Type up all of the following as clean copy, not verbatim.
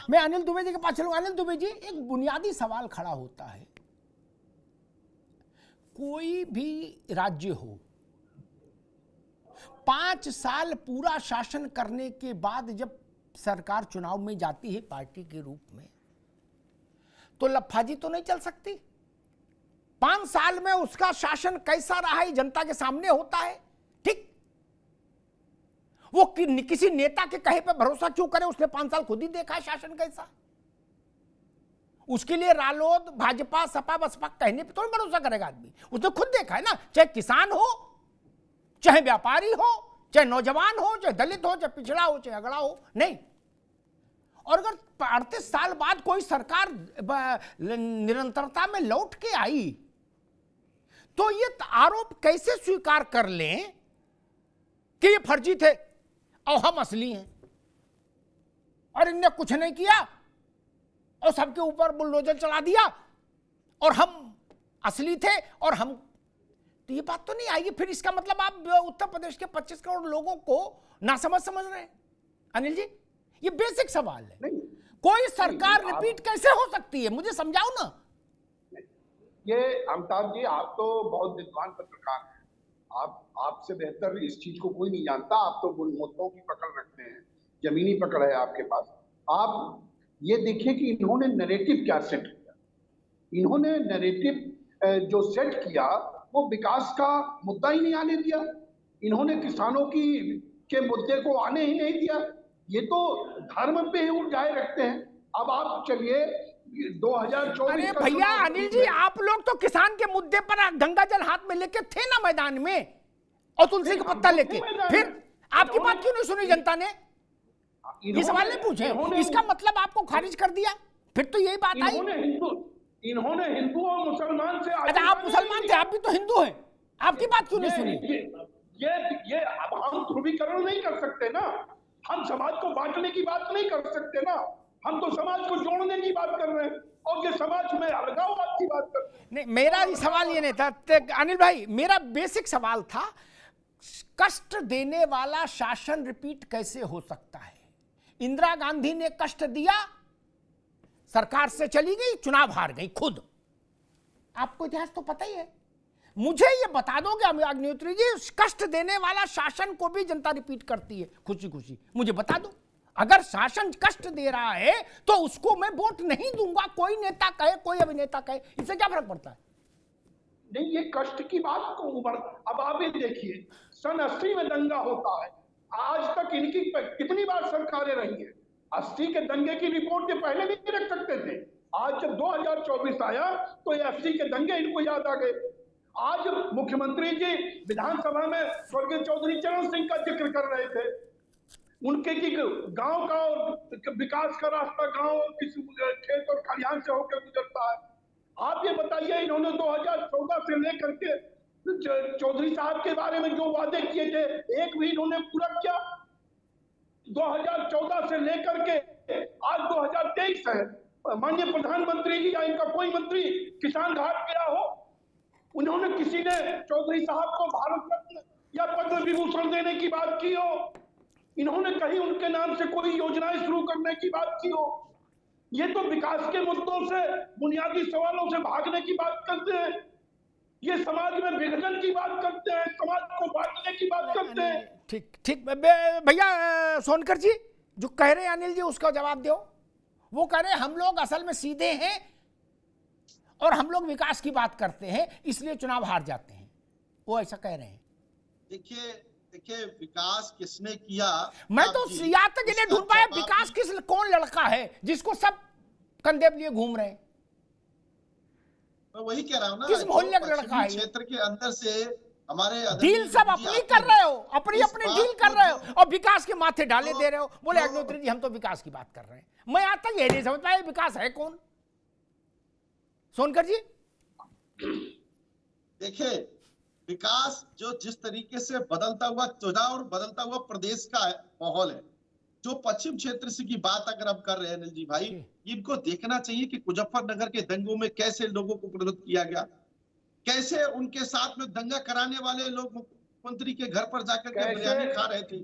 मैं अनिल दुबे जी के पास चलूंगा। अनिल दुबे जी, एक बुनियादी सवाल खड़ा होता है, कोई भी राज्य हो 5 साल पूरा शासन करने के बाद जब सरकार चुनाव में जाती है पार्टी के रूप में, तो लफाजी तो नहीं चल सकती। 5 साल में उसका शासन कैसा रहा है जनता के सामने होता है। ठीक, वो किसी नेता के कहे पे भरोसा क्यों करे, उसने 5 साल खुद ही देखा है शासन कैसा। उसके लिए रालोद, भाजपा, सपा, बसपा कहने पे थोड़ी भरोसा करेगा आदमी, उसने खुद देखा है ना। चाहे किसान हो, चाहे व्यापारी हो, चाहे नौजवान हो, चाहे दलित हो, चाहे पिछड़ा हो, चाहे अगड़ा हो, नहीं। और अगर 38 साल बाद कोई सरकार निरंतरता में लौट के आई, तो ये आरोप कैसे स्वीकार कर लें कि ये फर्जी थे और हम असली हैं, और इनने कुछ नहीं किया और सबके ऊपर बुलडोजर चला दिया और हम असली थे और हम, तो ये बात तो नहीं आएगी। फिर इसका मतलब आप उत्तर प्रदेश के 25 करोड़ लोगों को नासमझ समझ रहे हैं। अनिल जी, ये बेसिक सवाल है। कोई सरकार रिपीट कैसे हो सकती है, मुझे समझाओ ना। ये अमिताभ जी, आप तो बहुत विद्वान पत्रकार हैं, आपसे बेहतर इस चीज को कोई नहीं जानता। आप तो मुद्दों की पकड़ रखते हैं, जमीनी पकड़ है आपके पास। आप ये देखिए कि इन्होंने नैरेटिव क्या सेट किया। इन्होंने नैरेटिव जो सेट किया वो विकास का मुद्दा ही नहीं आने दिया। इन्होंने किसानों के मुद्दे को आने ही नहीं दिया। ये तो धर्म पे ही उठाए रखते हैं। अब आप चलिए 2024। अरे भैया अनिल जी, आप लोग तो किसान के मुद्दे पर गंगा जल हाथ में लेके थे ना मैदान में, और तुलसी का पत्ता लेके, फिर आपकी बात क्यों नहीं सुनी जनता ने? ये सवाल नहीं पूछे, इसका मतलब आपको खारिज कर दिया, फिर तो यही बात आई। इन्होंने हिंदू और मुसलमान से, अच्छा आप मुसलमान थे, आप भी तो हिंदू हैं, आपकी बात क्यों नहीं सुनी? ये अब हम ध्रुवीकरण नहीं कर सकते ना, हम समाज को बांटने की बात नहीं कर सकते ना, हम तो समाज को जोड़ने की बात कर रहे हैं, और ये समाज में अलगाववाद की बात कर रहे हैं। नहीं, मेरा सवाल ये नहीं था अनिल भाई, मेरा बेसिक सवाल था, कष्ट देने वाला शासन रिपीट कैसे हो सकता है? इंदिरा गांधी ने कष्ट दिया, सरकार से चली गई, चुनाव हार गई खुद। आपको इतिहास तो पता ही है। मुझे ये बता दोगे अग्निहोत्री जी, कष्ट देने वाला शासन को भी जनता रिपीट करती है खुशी खुशी? मुझे बता दो। अगर शासन कष्ट दे रहा है तो उसको मैं वोट नहीं दूंगा, कोई नेता कहे, कोई अभिनेता कहे, इससे क्या फर्क पड़ता है? नहीं, ये कष्ट की बात को उभर, अब आप ये देखिए, सन 80 में दंगा होता है, आज तक इनकी कितनी बार सरकारें रही हैं। 80 के दंगे की रिपोर्ट ये पहले नहीं रख सकते थे। आज जब 2024 आया तो ये 80 के दंगे इनको याद आ गए। आज मुख्यमंत्री जी विधानसभा में स्वर्गीय चौधरी चरण सिंह का जिक्र कर रहे थे, उनके की गांव का और विकास का रास्ता गांव किसी खेत और खलिहान से होकर गुजरता है। आप ये बताइए, इन्होंने 2014 से लेकर के चौधरी साहब के बारे में जो वादे किए थे, एक भी इन्होंने पूरा किया? 2014 से लेकर के आज 2023 है, माननीय प्रधानमंत्री जी या इनका कोई मंत्री किसान घाट गया हो? उन्होंने किसी ने चौधरी साहब को भारत रत्न या पद्म विभूषण देने की बात की हो? इन्होंने कहीं उनके नाम से कोई योजनाएं शुरू करने की बात की हो? ये तो विकास के मुद्दों से, बुनियादी सवालों से भागने की बात करते हैं। ये समाज में विभाजन की बात करते हैं, समाज को बांटने की बात करते हैं। ठीक ठीक भैया सोनकर जी, जो कह रहे हैं अनिल जी उसका जवाब दो। वो कह रहे हैं हम लोग असल में सीधे हैं और हम लोग विकास की बात करते हैं, इसलिए चुनाव हार जाते हैं, वो ऐसा कह रहे हैं। देखिए विकास किसने किया, मैं तो यहाँ तक इन्हें ढूंढ पाया, विकास कौन लड़का है जिसको सब कंधे लिए घूम रहे हैं? मैं वही कह रहा हूँ ना, किस मोहल्ले का लड़का है? क्षेत्र के अंदर से हमारे डील सब अपनी कर रहे हो, अपनी डील कर रहे हो, और विकास के माथे डाले दे रहे हो। बोले अग्निहोत्री जी हम तो विकास की बात कर रहे हैं। मैं आज तक ये नहीं समझ पाया विकास है कौन। सोनकर जी देखिए, विकास जो जिस तरीके से बदलता हुआ चुनाव और बदलता हुआ प्रदेश का माहौल है, जो पश्चिम क्षेत्र से की बात अगर हम कर रहे हैं अनिल जी भाई, इनको देखना चाहिए कि मुजफ्फरनगर के दंगों में कैसे लोगों को प्रवृत्त किया गया, कैसे उनके साथ में दंगा कराने वाले लोग मुख्यमंत्री के घर पर जाकर के बिरयानी खा रहे थे।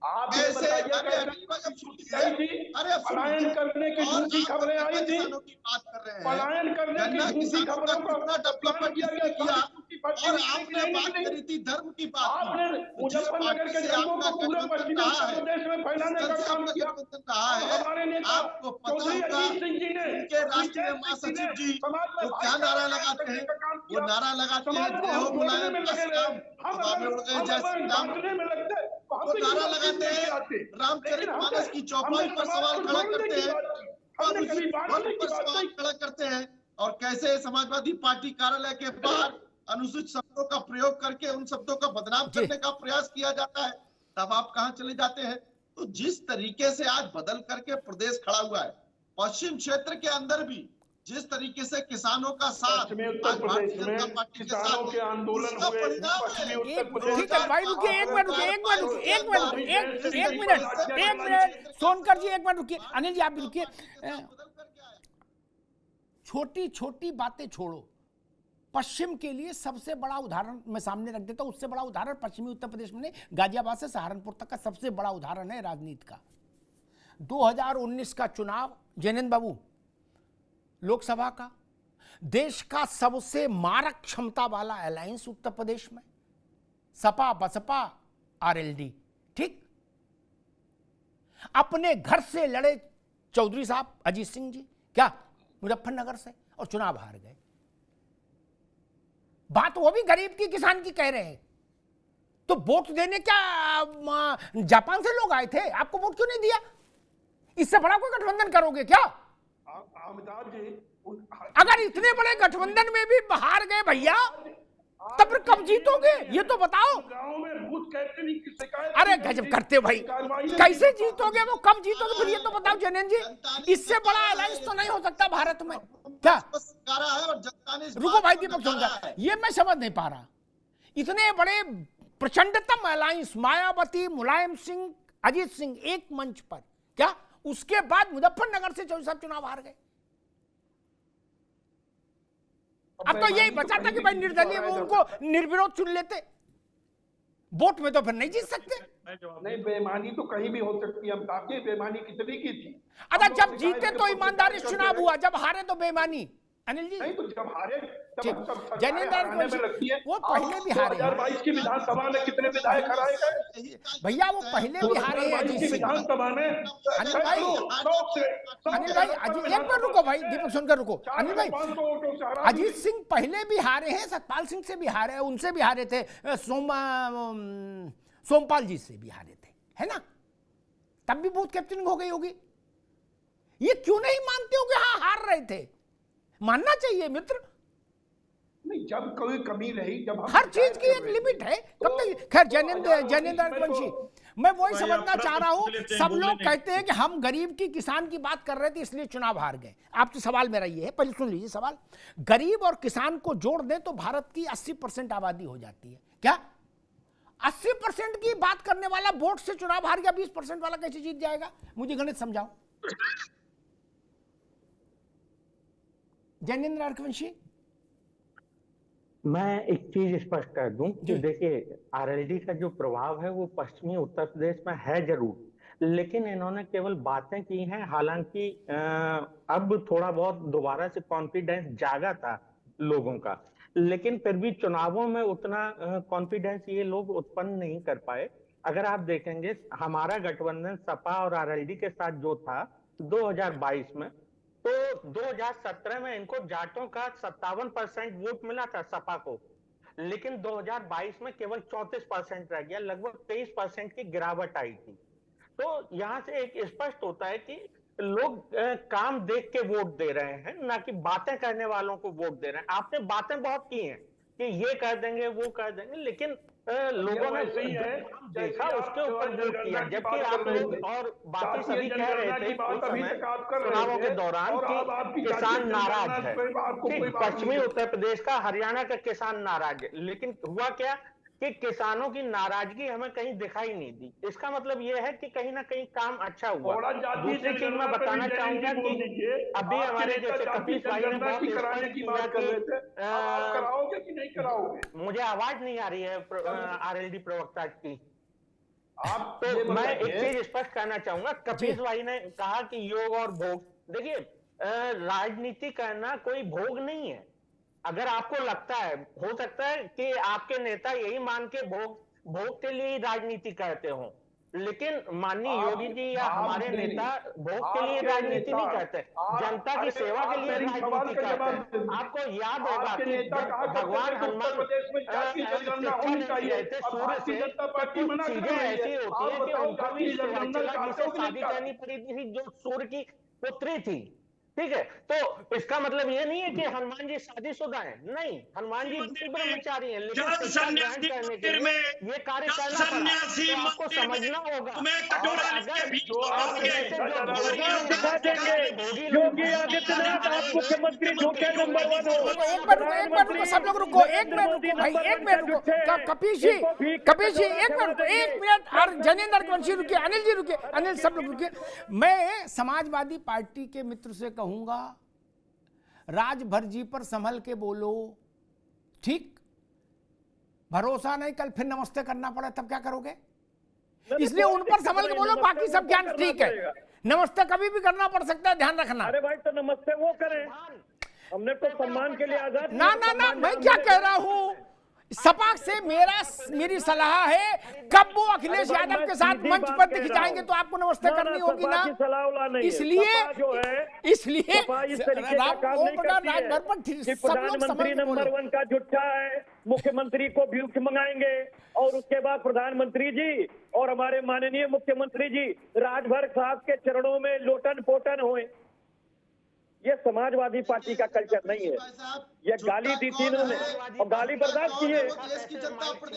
आप ये कैसे? बताइए अरे अनिल भाई अब आई थी, अरे पलायन करने की और झूठी आप खबरें आई थी, किसानों की बात कर रहे हैं, पलायन करने की गन्ना झूठी किसानों का खबरों कितना का प्लान डेवलपमेंट किया किसने गया, किया, झूठी पर्ची और निकली कि आपने नहीं बात निकली? करी थी धर्म की बात की, आपने तो जिस मुजफ्फरनगर पार्टी के से जंगों आपका को पूरे गठबंधन पश्चिमी रहा उत्तर है, प्रदेश में फैलाने जिस का दल से काम आपका किया, गठबंधन रहा और है, हमारे नेता आपको पता चौधरी होगा अजीत सिंह जी ने, उनके राष्ट्रीय सुखदेव सिंह जी ने महासचिव जी समाज में वो क्या नारा भाईचारा कायम लगाते करने हैं, का काम वो किया, नारा लगाते हैं समाज को जय हो हम जोड़ने मुलायम में का लगे श्याम, रहे। हम हवा में अगर उड़ गए हम जय अगर श्री राम। बांटने में लगते तो हम वो तो ये नारा सब चीज लगाते लेके हैं आते, लेकिन रामचरितमानस की हमने चौपाई पर समाज सवाल को खड़ा जोड़ने करते की हैं, बात की, और हमने उसी कभी ध्वनि बांटने की पर बात सवाल नहीं। खड़ा करते हैं, और कैसे समाजवादी पार्टी कार्यालय के बाहर अनुचित शब्दों का प्रयोग करके उन शब्दों का बदनाम जी। करने का प्रयास किया जाता है, तब आप कहां चले जाते हैं। तो जिस तरीके से आज बदल करके प्रदेश खड़ा हुआ है, पश्चिम क्षेत्र के अंदर भी जिस तरीके से किसानों का साथ पश्चिमी आज उत्तर भारतीय प्रदेश जनता में पार्टी के किसानों साथ के है, आंदोलन उसका हुए परिणाम है। पश्चिमी उत्तर एक प्रदेश ठीक है भाई, रुकिए एक मिनट, रुकिए एक मिनट, रुकिए एक मिनट, रुकिए एक मिनट, एक मिनट, सोनकर जी एक मिनट रुकिए, अनिल जी आप भी रुकिए। छोटी छोटी बातें छोड़ो, पश्चिम के लिए सबसे बड़ा उदाहरण मैं सामने रख देता हूं। उससे बड़ा उदाहरण पश्चिमी उत्तर प्रदेश में नहीं, गाजियाबाद से सहारनपुर तक का सबसे बड़ा उदाहरण है राजनीति का। 2019 का चुनाव जैनेन्द्र बाबू, लोकसभा का, देश का सबसे मारक क्षमता वाला अलायंस उत्तर प्रदेश में, सपा बसपा आरएलडी, ठीक। अपने घर से लड़े चौधरी साहब अजीत सिंह जी, क्या मुजफ्फरनगर से, और चुनाव हार गए। बात वो भी गरीब की किसान की कह रहे हैं, तो वोट देने क्या जापान से लोग आए थे, आपको वोट क्यों नहीं दिया? इससे बड़ा कोई गठबंधन करोगे क्या? अमिताभ जी, अगर इतने बड़े गठबंधन में भी हार गए भैया, तब फिर कब जीतोगे ये तो बताओ। गांव में बूथ कैप्टनिंग की शिकायत, अरे गजब करते भाई, कैसे जीतोगे वो, कब जीतोगे फिर ये तो बताओ जैनेन्द्र जी। इससे बड़ा अलायंस तो नहीं हो सकता भारत में क्या? रुको भाई दीपक सोनकर, ये मैं समझ नहीं पा रहा। इतने बड़े प्रचंडतम अलायंस, मायावती, मुलायम सिंह, अजीत सिंह एक मंच पर, क्या उसके बाद मुजफ्फरनगर से चौधरी साहब चुनाव हार गए। अब तो यही बचा था कि भाई निर्दलीय वो उनको निर्विरोध चुन लेते, वोट में तो फिर नहीं जीत सकते। नहीं, बेईमानी तो कहीं भी हो सकती है अमिताभ जी, बेईमानी कितनी की थी। अच्छा, जब जीते तो ईमानदारी से चुनाव हुआ, जब हारे तो बेईमानी। अनिल जी नहीं तो जब हारे जैनेन्द्र वो पहले भी हारे, 2022 की विधानसभा में कितने विधायक हराए गए भैया वो पहले भी हारे हैं अजीत सिंह। विधानसभा में अनिल भाई, अनिल भाई एक मिनट रुको भाई, दीपक सुनकर रुको। अनिल भाई, अजीत सिंह पहले भी हारे हैं, सतपाल सिंह से भी हारे हैं, उनसे भी हारे थे, सोमपाल जी से भी हारे थे, है ना? तब भी बूथ कैप्टनिंग हो गई होगी। ये क्यों नहीं मानते हो कि हाँ हार रहे थे? मानना चाहिए मित्र। नहीं, जब कोई कमी रही, जब हर चीज की एक लिमिट है, कब तक। खैर जैनेन्द्र वंशी, मैं वही समझना चाह रहा हूं, सब लोग कहते हैं कि हम गरीब की किसान की बात कर रहे थे इसलिए चुनाव हार गए। आपसे सवाल मेरा ये है, पहले सुन लीजिए सवाल। गरीब और किसान को जोड़ दें तो भारत की 80% आबादी हो जाती है, क्या 80% की बात करने वाला वोट से चुनाव हार गया, 20% वाला कैसे जीत जाएगा? मुझे गणित समझाओ। जैनेन्द्र अरकवंशी, मैं एक चीज स्पष्ट कर दूं कि देखिए, आरएलडी का जो प्रभाव है वो पश्चिमी उत्तर प्रदेश में है जरूर, लेकिन इन्होंने केवल बातें की हैं। हालांकि अब थोड़ा बहुत दोबारा से कॉन्फिडेंस जागा था लोगों का, लेकिन फिर भी चुनावों में उतना कॉन्फिडेंस ये लोग उत्पन्न नहीं कर पाए। अगर आप देखेंगे, हमारा गठबंधन सपा और आरएलडी के साथ जो था 2022 में, तो 2017 में इनको जाटों का 57% वोट मिला था सपा को, लेकिन 2022 में केवल 34% रह गया, लगभग 23% की गिरावट आई थी। तो यहां से एक स्पष्ट होता है कि लोग काम देख के वोट दे रहे हैं, ना कि बातें करने वालों को वोट दे रहे हैं। आपने बातें बहुत की हैं कि ये कर देंगे वो कर देंगे, लेकिन लोगों ने देखा उसके ऊपर वोट किया। जबकि आप लोग और बाकी सभी कह रहे थे उस समय चुनावों के दौरान कि किसान नाराज है, पश्चिमी उत्तर प्रदेश का, हरियाणा का किसान नाराज है, लेकिन हुआ क्या कि किसानों की नाराजगी हमें कहीं दिखाई नहीं दी। इसका मतलब यह है कि कहीं ना कहीं काम अच्छा हुआ। दूसरी चीज मैं बताना चाहूंगा कि अभी हमारे जैसे कपिल भाई ने बहुत स्पष्ट किया कि कराओगे कि नहीं कराओगे? मुझे आवाज नहीं आ रही है आरएलडी प्रवक्ता की। आप ये तो मैं एक बताइए, चीज स्पष्ट करना चाहूंगा, कपिल भाई ने कहा कि योग और भोग, देखिए राजनीति करना कोई भोग नहीं है। अगर आपको लगता है, हो सकता है कि आपके नेता यही मान के भोग के लिए ही राजनीति करते हो, लेकिन माननीय योगी जी या हमारे नेता भोग के लिए राजनीति नहीं करते, जनता की सेवा के लिए राजनीति करते हैं। आपको याद होगा कि जब भगवान हनुमान शिक्षा लेने गए थे सूर्य से, तो कुछ चीजें ऐसी होती है कि उनको भी शिवाचला जी से शादी करनी पड़ी थी जो सूर्य की पुत्री थी, ठीक है। तो इसका मतलब ये नहीं है कि हनुमान जी शादीशुदा हैं, नहीं, हनुमान जी ब्रह्मचारी हैं, लेकिन शिक्षा ग्रहण करने के लिए ये कार्य करना पड़ा, तो आपको समझना होगा। योगी आदित्यनाथ आप मुख्यमंत्री झूठे नंबर 1 हो। एक मिनट रुको, सब लोग रुको, एक मिनट रुको भाई, एक मिनट रुको, कपिल जी एक मिनट रुको, 1 मिनट, और जनेंद्र रघुवंशी रुकिए, अनिल जी रुकिए, अनिल सब लोग रुकिए। मैं समाजवादी पार्टी के मित्र से कहूंगा, राजभर जी पर संभल के बोलो, ठीक? भरोसा नहीं कल फिर नमस्ते करना पड़े तब क्या करोगे, इसलिए उन पर संभल के बोलो, बाकी सब ज्ञान ठीक है। नमस्ते कभी भी करना पड़ सकता है, ध्यान रखना। अरे भाई तो नमस्ते वो करें, हमने तो सम्मान के लिए आजाद। ना ना ना, मैं क्या कह रहा हूं, सपा से मेरी सलाह है, कब वो अखिलेश यादव के साथ मंच पर दिख जाएंगे तो आपको नमस्ते करनी होगी ना, इसलिए राजभर पर प्रधानमंत्री नंबर 1 का झूठा है, मुख्यमंत्री को भिक्षा मंगाएंगे और उसके बाद प्रधानमंत्री जी और हमारे माननीय मुख्यमंत्री जी राजभर साहब के चरणों में लोटन पोटन हुए। ये समाजवादी पार्टी का कल्चर नहीं है। ये गाली दी थी इन्होंने और गाली बर्दाश्त की है।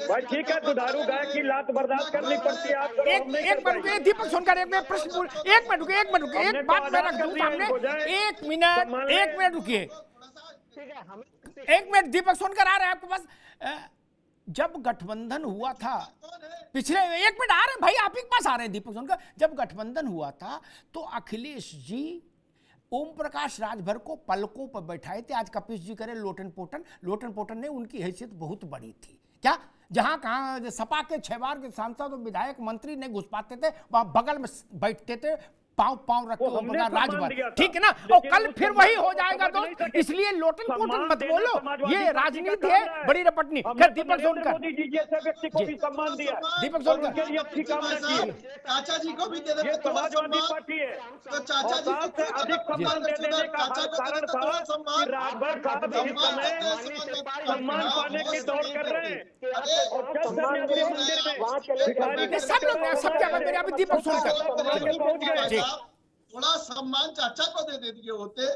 भाई ठीक है, दुधारू गाय की लात बर्दाश्त करनी पड़ती है आपको। एक मिनट दीपक सोनकर, एक प्रश्न, एक मिनट रुकिए, एक बात मैं रख दूं सामने, एक मिनट रुकिए, एक मिनट, दीपक सोनकर आ रहे हैं आपके पास। जब गठबंधन हुआ था पिछले, एक मिनट आ रहे हैं भाई, आप ही के पास आ रहे हैं दीपक सोनकर, जब गठबंधन हुआ था तो अखिलेश जी ओम प्रकाश राजभर को पलकों पर बैठाए थे। आज कपिल जी करे लोटन पोटन ने, उनकी हैसियत बहुत बड़ी थी क्या, जहां कहां सपा के 6 बार के सांसद और विधायक मंत्री नहीं घुस पाते थे, वहां बगल में बैठते थे, पांव रख के राजभर, ठीक है ना, और कल फिर वही हो जाएगा दोस्त, इसलिए लोटन पोटन मत बोलो, ये राजनीति है बड़ी रपटनी। फिर दीपक सोनकर, दीपक सोनकर चाचा जी को भी दे देते, समाजवादी पार्टी है तो चाचा जी को अधिक सम्मान देने का कारण था कि राजभर साहब इस समय सम्मान पाने की दौड़ कर रहे हैं और सन्यासी मंदिर में सब लोग सब क्या मेरे, अभी दीपक सोनकर पहुंच गए। थोड़ा सम्मान चाचा को दे दिए होते,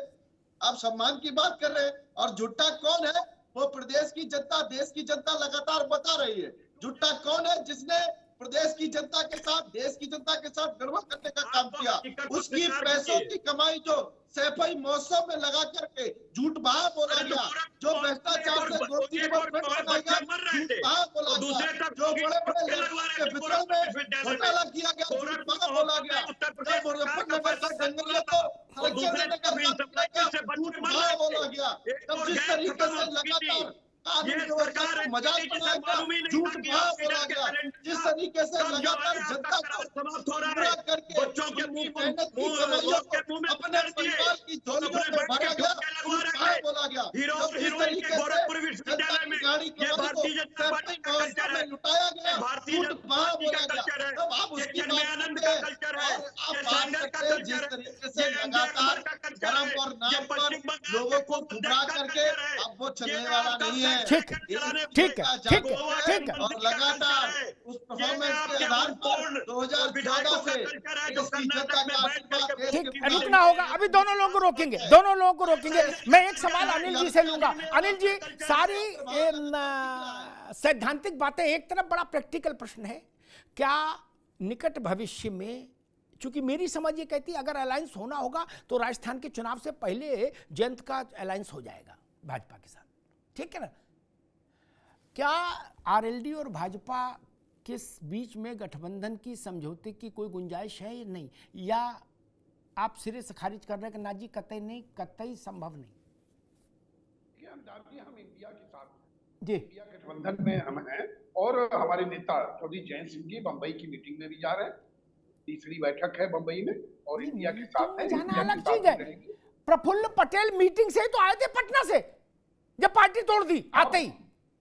आप सम्मान की बात कर रहे हैं। और झूठा कौन है, वो प्रदेश की जनता, देश की जनता लगातार बता रही है। झूठा कौन है जिसने प्रदेश की जनता के साथ, देश की जनता के साथ गड़बड़ करने का काम किया, उसकी पैसों की कमाई जो सैफई मौसम में लगा करके झूठ बहा बोला गया, जो भ्रष्टाचार से गोदी में बनाया गया, झूठ बहा बोला गया, जो बड़े बड़े के वितरण में घोटाला किया गया, झूठ बहा बोला गया, जब मुजफ्फरनगर से जंगलियों को संरक्षण देने का काम किया गया, झूठ बहा बोला गया। तब जिस तरीके से लगातार मजाक बनाया गया, झूठ बहा बोला गया, जिस तरीके से लगातार जनता को गुमराह करके उनकी मेहनत की कमाइयों को अपने परिवार की झोलियों में भरा गया, झूठ बहा बोला गया। जब जिस तरीके से जनता की गाड़ी कमाई को व्यवस्था में लुटाया गया, झूठ बहा बोला गया। तब आप उसकी बात करते हैं और आप बात करते हैं जिस तरीके से लगातार धर्म और नाम पर लोगों को गुमराह करके, अब वो चलने वाला नहीं है। ठीक है और लगातार उस परफॉर्मेंस के आधार पर 2014 से इसकी जनता का आशीर्वाद ठीक, रुकना होगा, अभी दोनों लोगों को रोकेंगे। मैं एक सवाल अनिल जी से लूंगा। अनिल जी, सारी सैद्धांतिक बातें एक तरफ, बड़ा प्रैक्टिकल प्रश्न है, क्या निकट भविष्य में, चूंकि मेरी समझ ये कहती है अगर अलायंस होना होगा तो राजस्थान के चुनाव से पहले जयंत का अलायंस हो जाएगा भाजपा के साथ, ठीक है ना, क्या आरएलडी और भाजपा के बीच में गठबंधन की समझौते की कोई गुंजाइश है या नहीं, या आप सिरे से खारिज कर रहे हैं कि ना जी कतई नहीं, कतई संभव नहीं? हम इंडिया के साथ जी इंडिया गठबंधन में हम हैं और हमारे नेता चौधरी जयंत सिंह जी बंबई की मीटिंग में भी जा रहे हैं। तीसरी बैठक है बंबई में और इंडिया के साथ मीटिंग में हैं, जाना इंडिया अलग के साथ चीज है। रहेंगे। प्रफुल्ल पटेल मीटिंग से ही तो आए थे पटना से, जब पार्टी तोड़ दी आते ही।